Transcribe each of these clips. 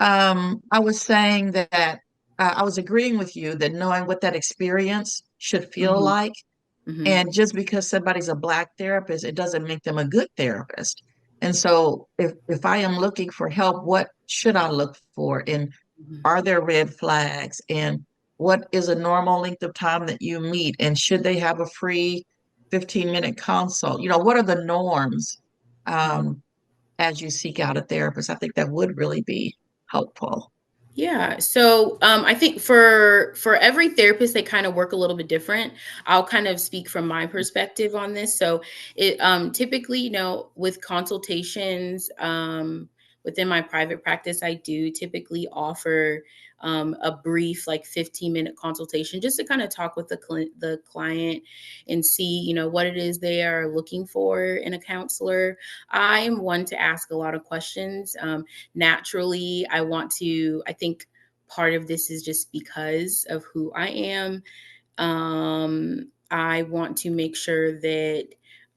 I was saying that I was agreeing with you that knowing what that experience should feel Hmm. like, Hmm. and just because somebody's a Black therapist, it doesn't make them a good therapist. And so, if I am looking for help, what should I look for? And Hmm. are there red flags? And what is a normal length of time that you meet? And should they have a free 15-minute consult? What are the norms um, as you seek out a therapist? I think that would really be helpful. Yeah. So I think for every therapist, they kind of work a little bit different. I'll kind of speak from my perspective on this. So it typically, with consultations within my private practice, I do typically offer a brief, like 15-minute consultation, just to kind of talk with the client and see, what it is they are looking for in a counselor. I am one to ask a lot of questions. Naturally, I think part of this is just because of who I am. I want to make sure that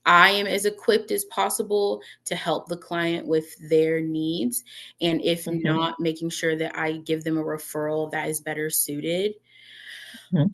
I am as equipped as possible to help the client with their needs. And if Mhm, not, making sure that I give them a referral that is better suited. mhm,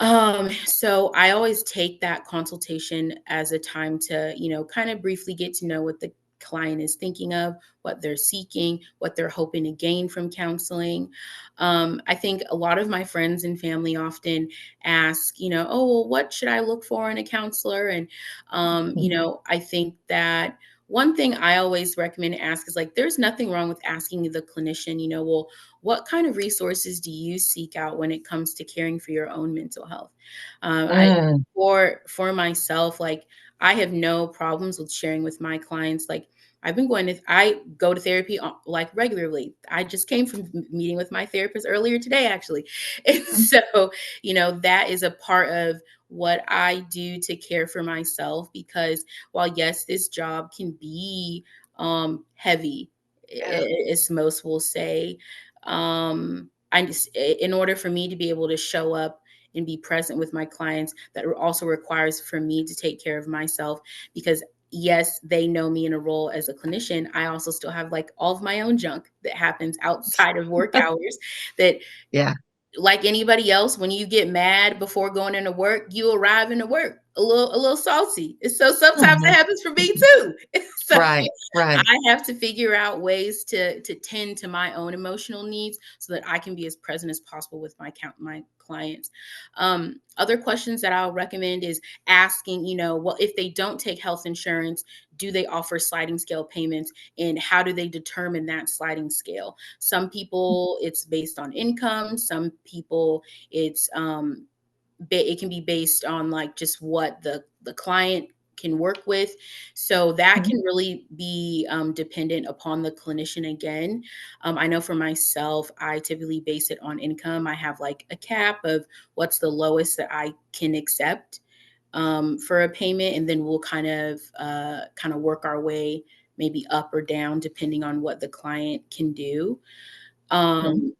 So I always take that consultation as a time to, kind of briefly get to know what the client is thinking of, what they're seeking, what they're hoping to gain from counseling. I think a lot of my friends and family often ask, oh, well, what should I look for in a counselor? And, mhm. I think that one thing I always recommend to ask is like, there's nothing wrong with asking the clinician, well, what kind of resources do you seek out when it comes to caring for your own mental health? I Mm, for myself, like I have no problems with sharing with my clients. Like I go to therapy like regularly. I just came from meeting with my therapist earlier today, actually, and so that is a part of what I do to care for myself because while yes, this job can be heavy, yeah. as most will say. I just, in order for me to be able to show up and be present with my clients, that also requires for me to take care of myself because yes, they know me in a role as a clinician. I also still have like all of my own junk that happens outside of work hours that, Yeah. like anybody else, when you get mad before going into work, you arrive into work a little salty. And so sometimes it Mhm. happens for me too. So Right, right. I have to figure out ways to tend to my own emotional needs so that I can be as present as possible with my clients. Other questions that I'll recommend is asking, well, if they don't take health insurance, do they offer sliding scale payments, and how do they determine that sliding scale? Some people it's based on income. Some people it's it can be based on like just what the client can work with. So that Mhm, can really be dependent upon the clinician again. I know for myself, I typically base it on income. I have like a cap of what's the lowest that I can accept for a payment, and then we'll kind of work our way maybe up or down depending on what the client can do. mhm, Um,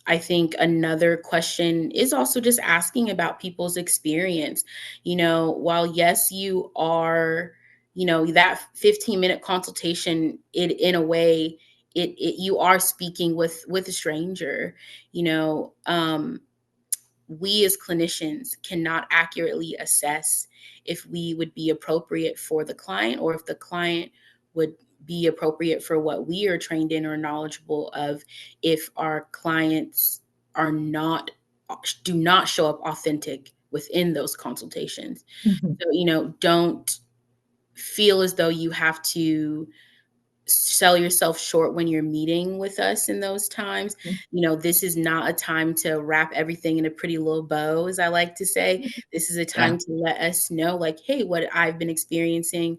I think another question is also just asking about people's experience. While yes, you are, that 15-minute consultation, it in a way, you are speaking with a stranger. You know, we as clinicians cannot accurately assess if we would be appropriate for the client or if the client would be appropriate for what we are trained in or knowledgeable of if our clients are not do not show up authentic within those consultations. mhm, So, don't feel as though you have to sell yourself short when you're meeting with us in those times. mhm. This is not a time to wrap everything in a pretty little bow, as I like to say. This is a Yeah. time to let us know, like, hey, what I've been experiencing,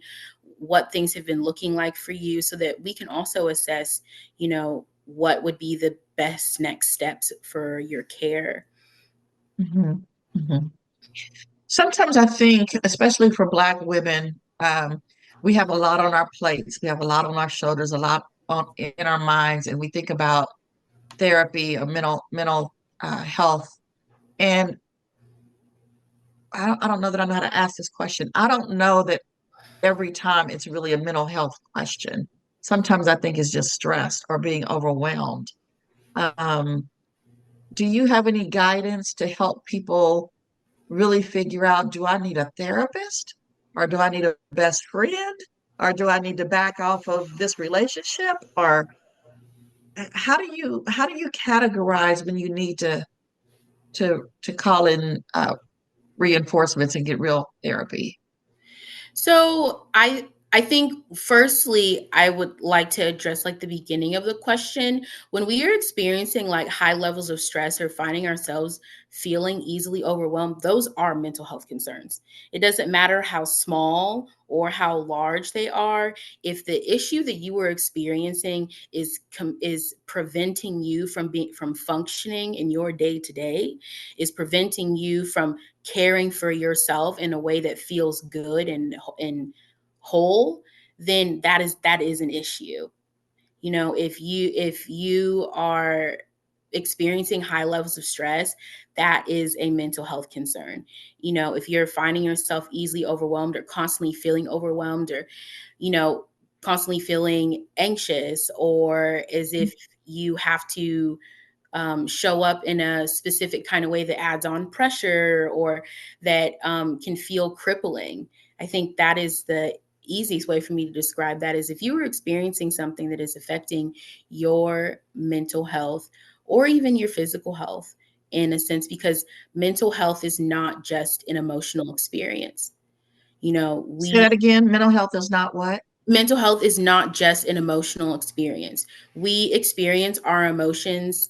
what things have been looking like for you, so that we can also assess, what would be the best next steps for your care. Mhm, mhm. Sometimes I think, especially for Black women, we have a lot on our plates. We have a lot on our shoulders, a lot in our minds, and we think about therapy or mental health. And I don't know that I know how to ask this question. I don't know that every time it's really a mental health question. Sometimes I think it's just stress or being overwhelmed. Um, do you have any guidance to help people really figure out, do I need a therapist or do I need a best friend or do I need to back off of this relationship or how do you categorize when you need to call in reinforcements and get real therapy? So I think firstly I would like to address like the beginning of the question. When we are experiencing like high levels of stress or finding ourselves feeling easily overwhelmed, those are mental health concerns. It doesn't matter how small or how large they are. If the issue that you were experiencing is preventing you from functioning in your day to day, is preventing you from caring for yourself in a way that feels good and whole, then that is an issue. You know, if you are experiencing high levels of stress, that is a mental health concern. You know, if you're finding yourself easily overwhelmed or constantly feeling overwhelmed or, you know, constantly feeling anxious or as if you have to show up in a specific kind of way that adds on pressure or that can feel crippling. I think that is the easiest way for me to describe that is if you are experiencing something that is affecting your mental health or even your physical health in a sense, because mental health is not just an emotional experience. You know, Say that again. Mental health is not what? mental health is not just an emotional experience. We experience our emotions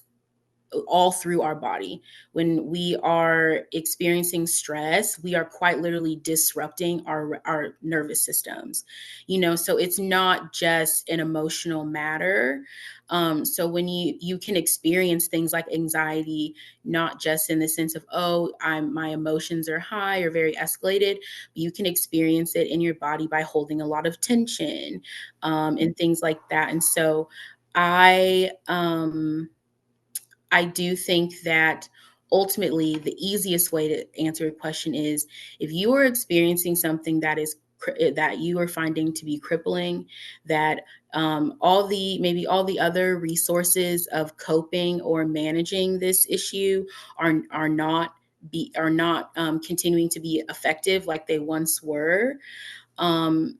all through our body. When we are experiencing stress, we are quite literally disrupting our nervous systems. You know, so it's not just an emotional matter. So when you can experience things like anxiety, not just in the sense of oh, my emotions are high or very escalated, but you can experience it in your body by holding a lot of tension and things like that. And so I I do think that ultimately the easiest way to answer your question is if you are experiencing something that you are finding to be crippling, that all the other resources of coping or managing this issue are not continuing to be effective like they once were. Um,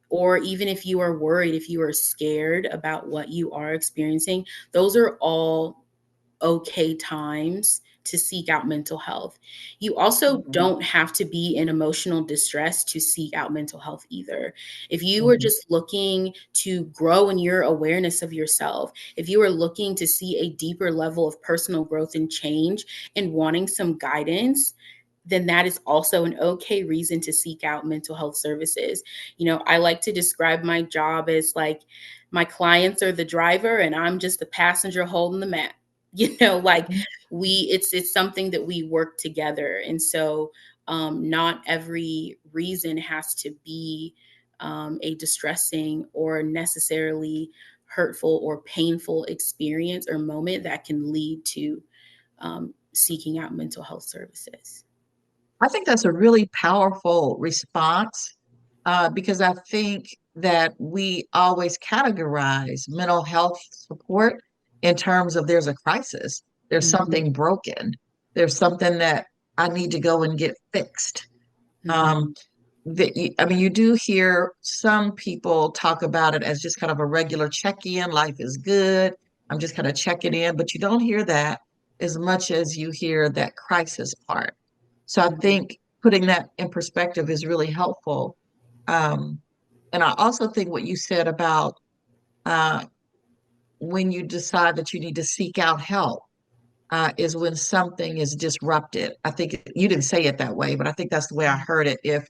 or even if you are worried, if you are scared about what you are experiencing, those are all okay times to seek out mental health. You also Mhm, don't have to be in emotional distress to seek out mental health either. If you are mhm, just looking to grow in your awareness of yourself, if you are looking to see a deeper level of personal growth and change and wanting some guidance, then that is also an okay reason to seek out mental health services. You know, I like to describe my job as like my clients are the driver and I'm just the passenger holding the map. You know, like mhm. it's something that we work together. And so not every reason has to be a distressing or necessarily hurtful or painful experience or moment that can lead to seeking out mental health services. I think that's a really powerful response because I think that we always categorize mental health support in terms of there's a crisis, there's Mhm, something broken, there's something that I need to go and get fixed. mhm. Um, I mean, you do hear some people talk about it as just kind of a regular check-in. Life is good. I'm just kind of checking in, but you don't hear that as much as you hear that crisis part. So I Mhm. think putting that in perspective is really helpful. Um, and I also think what you said about uh, when you decide that you need to seek out help is when something is disrupted. I think you didn't say it that way, but I think that's the way I heard it. If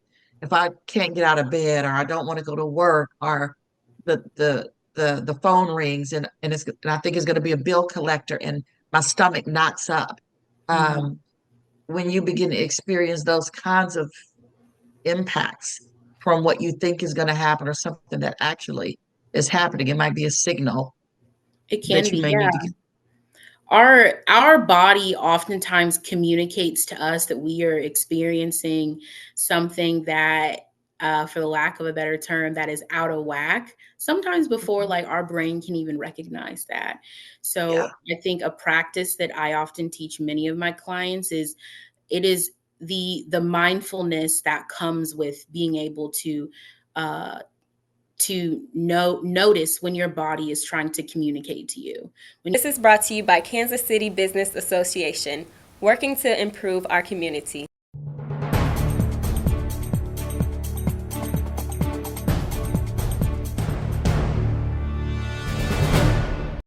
I can't get out of bed or I don't want to go to work or the phone rings and I think it's going to be a bill collector and my stomach knots up. Mhm. Um, when you begin to experience those kinds of impacts from what you think is going to happen or something that actually is happening, it might be a signal It can that you be, may need to yeah. get. Our body oftentimes communicates to us that we are experiencing something that for the lack of a better term, that is out of whack, sometimes before Mhm. like our brain can even recognize that. Yeah. So I think a practice that I often teach many of my clients is it is the mindfulness that comes with being able uh notice when your body is trying to communicate to you. This is brought to you by Kansas City Business Association, working to improve our community.